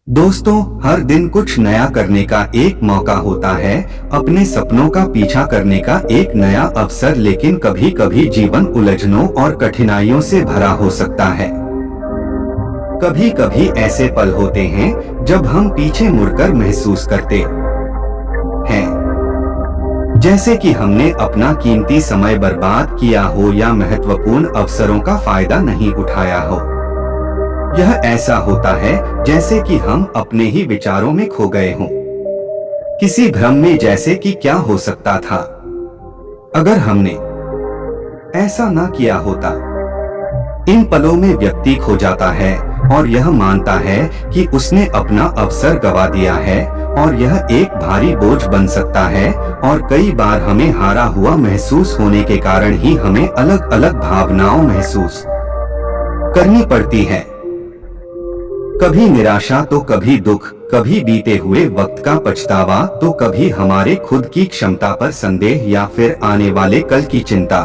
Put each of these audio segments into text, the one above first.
दोस्तों, हर दिन कुछ नया करने का एक मौका होता है, अपने सपनों का पीछा करने का एक नया अवसर। लेकिन कभी कभी जीवन उलझनों और कठिनाइयों से भरा हो सकता है। कभी कभी ऐसे पल होते हैं जब हम पीछे मुड़कर महसूस करते हैं जैसे कि हमने अपना कीमती समय बर्बाद किया हो या महत्वपूर्ण अवसरों का फायदा नहीं उठाया हो। यह ऐसा होता है जैसे कि हम अपने ही विचारों में खो गए हों, किसी भ्रम में, जैसे कि क्या हो सकता था अगर हमने ऐसा ना किया होता। इन पलों में व्यक्ति खो जाता है और यह मानता है कि उसने अपना अवसर गवा दिया है, और यह एक भारी बोझ बन सकता है। और कई बार हमें हारा हुआ महसूस होने के कारण ही हमें अलग अलग भावनाओं महसूस करनी पड़ती है। कभी निराशा तो कभी दुख, कभी बीते हुए वक्त का पछतावा तो कभी हमारे खुद की क्षमता पर संदेह या फिर आने वाले कल की चिंता।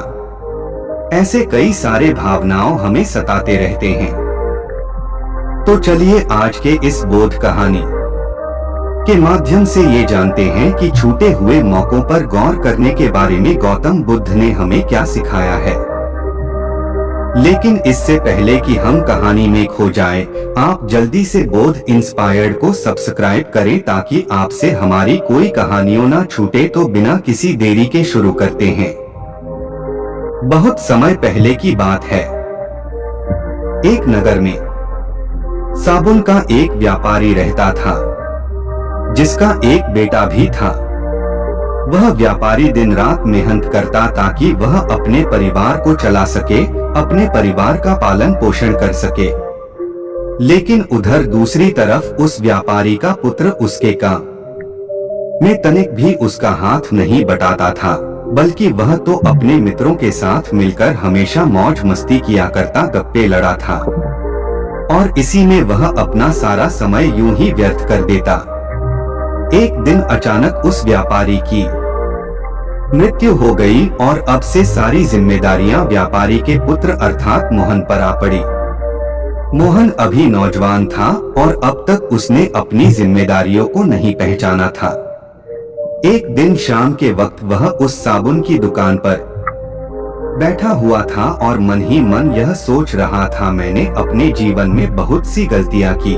ऐसे कई सारे भावनाओं हमें सताते रहते हैं। तो चलिए आज के इस बोध कहानी के माध्यम से ये जानते हैं कि छूटे हुए मौकों पर गौर करने के बारे में गौतम बुद्ध ने हमें क्या सिखाया है। लेकिन इससे पहले कि हम कहानी में खो जाएं, आप जल्दी से बोध इंस्पायर्ड को सब्सक्राइब करें ताकि आपसे हमारी कोई कहानियों ना छूटे। तो बिना किसी देरी के शुरू करते हैं। बहुत समय पहले की बात है। एक नगर में साबुन का एक व्यापारी रहता था, जिसका एक बेटा भी था। वह व्यापारी दिन रात मेहनत करता ताकि वह अपने परिवार को चला सके, अपने परिवार का पालन पोषण कर सके। लेकिन उधर दूसरी तरफ उस व्यापारी का पुत्र उसके काम में तनिक भी उसका हाथ नहीं बटाता था, बल्कि वह तो अपने मित्रों के साथ मिलकर हमेशा मौज मस्ती किया करता, गप्पे लड़ा था। और इसी में वह अपना सारा समय यूं ही व्यर्थ कर देता। एक दिन अचानक उस व्यापारी की मृत्यु हो गई और अब से सारी जिम्मेदारियां व्यापारी के पुत्र अर्थात मोहन पर आ पड़ी। मोहन अभी नौजवान था और अब तक उसने अपनी जिम्मेदारियों को नहीं पहचाना था। एक दिन शाम के वक्त वह उस साबुन की दुकान पर बैठा हुआ था और मन ही मन यह सोच रहा था, मैंने अपने जीवन में बहुत सी गलतियां की,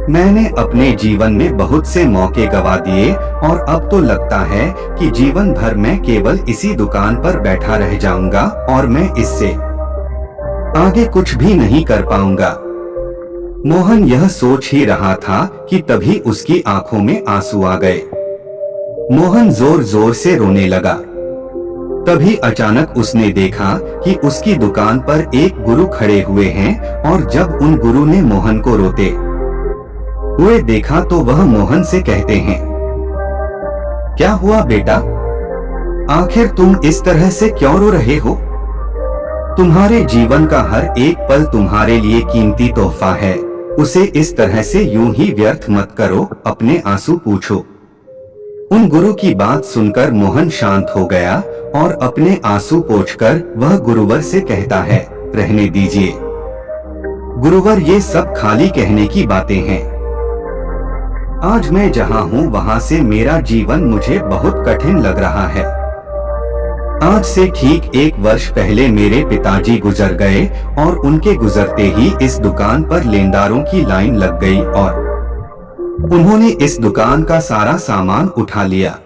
मैंने अपने जीवन में बहुत से मौके गवा दिए और अब तो लगता है कि जीवन भर मैं केवल इसी दुकान पर बैठा रह जाऊंगा और मैं इससे आगे कुछ भी नहीं कर पाऊंगा। मोहन यह सोच ही रहा था कि तभी उसकी आंखों में आंसू आ गए। मोहन जोर जोर से रोने लगा। तभी अचानक उसने देखा कि उसकी दुकान पर एक गुरु खड़े हुए हैं, और जब उन गुरु ने मोहन को रोते हुए देखा तो वह मोहन से कहते हैं, क्या हुआ बेटा, आखिर तुम इस तरह से क्यों रो रहे हो? तुम्हारे जीवन का हर एक पल तुम्हारे लिए कीमती तोहफा है, उसे इस तरह से यूं ही व्यर्थ मत करो, अपने आंसू पूछो। उन गुरु की बात सुनकर मोहन शांत हो गया और अपने आंसू पोंछकर वह गुरुवर से कहता है, रहने दीजिए गुरुवर, ये सब खाली कहने की बातें हैं। आज मैं जहाँ हूँ वहाँ से मेरा जीवन मुझे बहुत कठिन लग रहा है। आज से ठीक 1 वर्ष पहले मेरे पिताजी गुजर गए और उनके गुजरते ही इस दुकान पर लेनदारों की लाइन लग गई और उन्होंने इस दुकान का सारा सामान उठा लिया।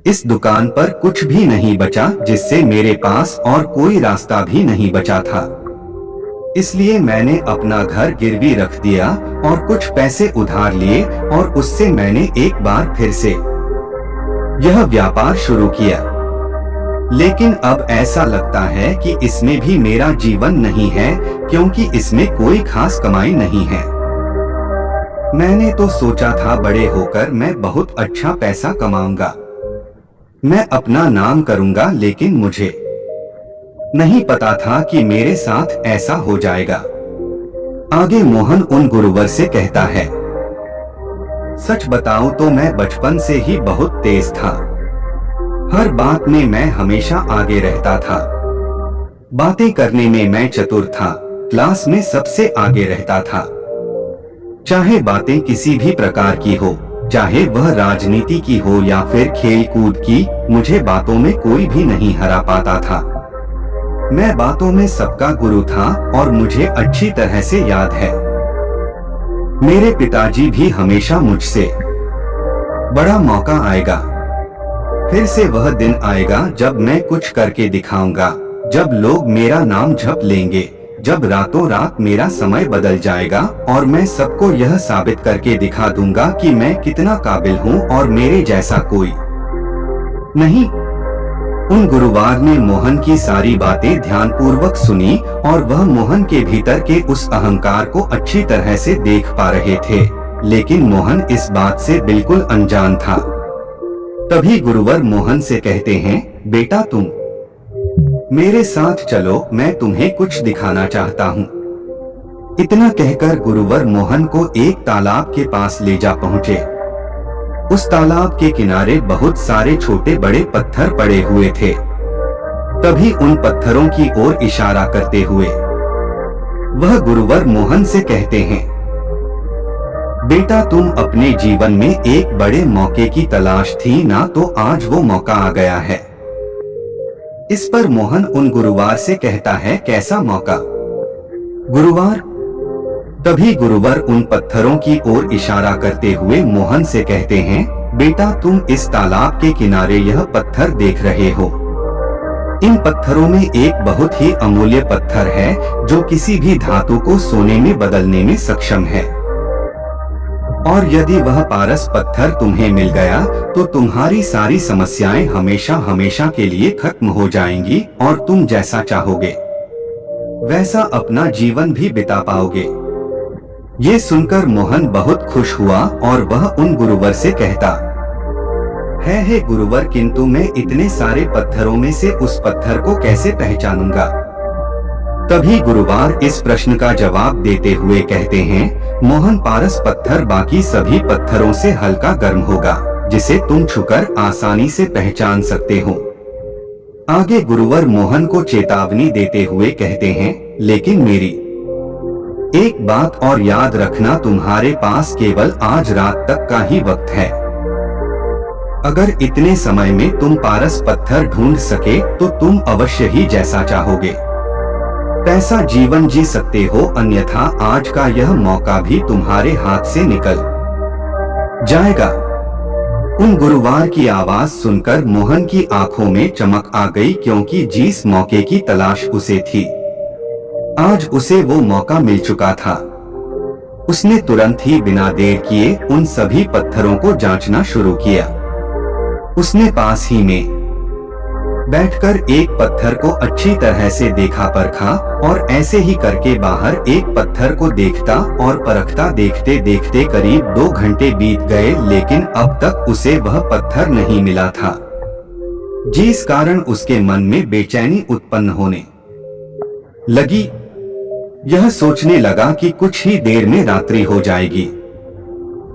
इस दुकान पर कुछ भी नहीं बचा, जिससे मेरे पास और कोई रास्ता भी नहीं बचा था। इसलिए मैंने अपना घर गिरवी रख दिया और कुछ पैसे उधार लिए और उससे मैंने एक बार फिर से यह व्यापार शुरू किया। लेकिन अब ऐसा लगता है कि इसमें भी मेरा जीवन नहीं है, क्योंकि इसमें कोई खास कमाई नहीं है। मैंने तो सोचा था बड़े होकर मैं बहुत अच्छा पैसा कमाऊंगा, मैं अपना नाम करूंगा, लेकिन मुझे नहीं पता था कि मेरे साथ ऐसा हो जाएगा। आगे मोहन उन गुरुवर से कहता है, सच बताऊं तो मैं बचपन से ही बहुत तेज था। हर बात में मैं हमेशा आगे रहता था। बातें करने में मैं चतुर था, क्लास में सबसे आगे रहता था। चाहे बातें किसी भी प्रकार की हो, चाहे वह राजनीति की हो या फिर खेल कूद की, मुझे बातों में कोई भी नहीं हरा पाता था। मैं बातों में सबका गुरु था और मुझे अच्छी तरह से याद है, मेरे पिताजी भी हमेशा मुझसे, बड़ा मौका आएगा, फिर से वह दिन आएगा जब मैं कुछ करके दिखाऊंगा, जब लोग मेरा नाम जप लेंगे, जब रातों रात मेरा समय बदल जाएगा और मैं सबको यह साबित करके दिखा दूंगा कि मैं कितना काबिल हूँ और मेरे जैसा कोई नहीं। उन गुरुवार ने मोहन की सारी बातें ध्यानपूर्वक सुनी और वह मोहन के भीतर के उस अहंकार को अच्छी तरह से देख पा रहे थे, लेकिन मोहन इस बात से बिल्कुल अनजान था। तभी गुरुवर मोहन से कहते हैं, बेटा तुम मेरे साथ चलो, मैं तुम्हें कुछ दिखाना चाहता हूँ। इतना कहकर गुरुवर मोहन को एक तालाब के पास ले जा पहुँचे। उस तालाब के किनारे बहुत सारे छोटे बड़े पत्थर पड़े हुए थे। तभी उन पत्थरों की ओर इशारा करते हुए वह गुरुवर मोहन से कहते हैं, बेटा तुम अपने जीवन में एक बड़े मौके की तलाश थी ना, तो आज वो मौका आ गया है। इस पर मोहन उन गुरुवार से कहता है, कैसा मौका गुरुवार? तभी गुरुवर उन पत्थरों की ओर इशारा करते हुए मोहन से कहते हैं, बेटा तुम इस तालाब के किनारे यह पत्थर देख रहे हो। इन पत्थरों में एक बहुत ही अमूल्य पत्थर है जो किसी भी धातु को सोने में बदलने में सक्षम है। और यदि वह पारस पत्थर तुम्हें मिल गया तो तुम्हारी सारी समस्याएं हमेशा हमेशा के लिए खत्म हो जाएंगी और तुम जैसा चाहोगे वैसा अपना जीवन भी बिता पाओगे। ये सुनकर मोहन बहुत खुश हुआ और वह उन गुरुवर से कहता है, हे गुरुवर, किंतु मैं इतने सारे पत्थरों में से उस पत्थर को कैसे पहचानूंगा? तभी गुरुवार इस प्रश्न का जवाब देते हुए कहते हैं, मोहन, पारस पत्थर बाकी सभी पत्थरों से हल्का गर्म होगा, जिसे तुम छूकर आसानी से पहचान सकते हो। आगे गुरुवर मोहन को चेतावनी देते हुए कहते हैं, लेकिन मेरी एक बात और याद रखना, तुम्हारे पास केवल आज रात तक का ही वक्त है। अगर इतने समय में तुम पारस पत्थर ढूंढ सके तो तुम अवश्य ही जैसा चाहोगे पैसा जीवन जी सकते हो, अन्यथा आज का यह मौका भी तुम्हारे हाथ से निकल जाएगा। उन गुरुवार की आवाज सुनकर मोहन की आंखों में चमक आ गई, क्योंकि जिस मौके की तलाश उसे थी आज उसे वो मौका मिल चुका था। उसने तुरंत ही बिना देर किए उन सभी पत्थरों को जांचना शुरू किया। उसने पास ही में बैठकर एक पत्थर को अच्छी तरह से देखा परखा और ऐसे ही करके बाहर एक पत्थर को देखता और परखता देखते देखते करीब 2 घंटे बीत गए, लेकिन अब तक उसे वह पत्थर नहीं मिला था, जिस कारण उसके मन में बेचैनी उत्पन्न होने लगी। यह सोचने लगा कि कुछ ही देर में रात्रि हो जाएगी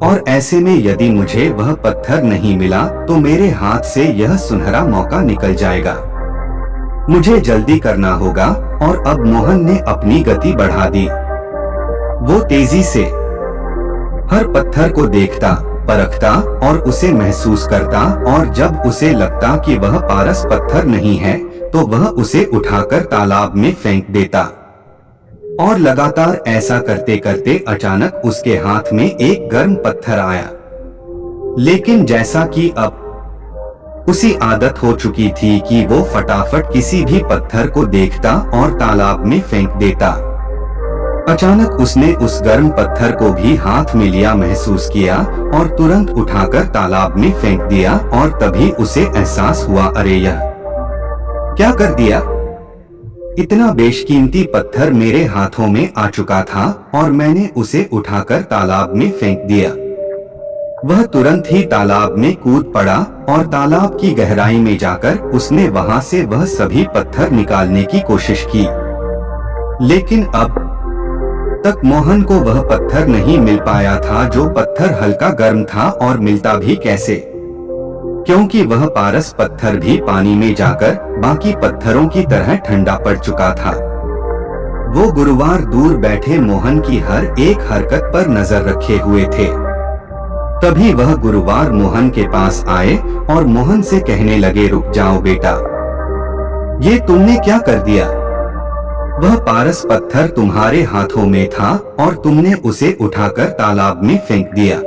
और ऐसे में यदि मुझे वह पत्थर नहीं मिला तो मेरे हाथ से यह सुनहरा मौका निकल जाएगा। मुझे जल्दी करना होगा। और अब मोहन ने अपनी गति बढ़ा दी। वो तेजी से हर पत्थर को देखता, परखता और उसे महसूस करता, और जब उसे लगता कि वह पारस पत्थर नहीं है तो वह उसे उठाकर तालाब में फेंक देता। और लगातार ऐसा करते करते अचानक उसके हाथ में एक गर्म पत्थर आया। लेकिन जैसा कि अब उसी आदत हो चुकी थी कि वो फटाफट किसी भी पत्थर को देखता और तालाब में फेंक देता, अचानक उसने उस गर्म पत्थर को भी हाथ में लिया, महसूस किया और तुरंत उठाकर तालाब में फेंक दिया। और तभी उसे एहसास हुआ, अरे यह क्या कर दिया? इतना बेशकीमती पत्थर मेरे हाथों में आ चुका था और मैंने उसे उठाकर तालाब में फेंक दिया। वह तुरंत ही तालाब में कूद पड़ा और तालाब की गहराई में जाकर उसने वहां से वह सभी पत्थर निकालने की कोशिश की। लेकिन अब तक मोहन को वह पत्थर नहीं मिल पाया था, जो पत्थर हल्का गर्म था, और मिलता भी कैसे, क्योंकि वह पारस पत्थर भी पानी में जाकर बाकी पत्थरों की तरह ठंडा पड़ चुका था। वो गुरुवार दूर बैठे मोहन की हर एक हरकत पर नजर रखे हुए थे। तभी वह गुरुवार मोहन के पास आए और मोहन से कहने लगे, रुक जाओ बेटा, ये तुमने क्या कर दिया? वह पारस पत्थर तुम्हारे हाथों में था और तुमने उसे उठाकर तालाब में फेंक दिया।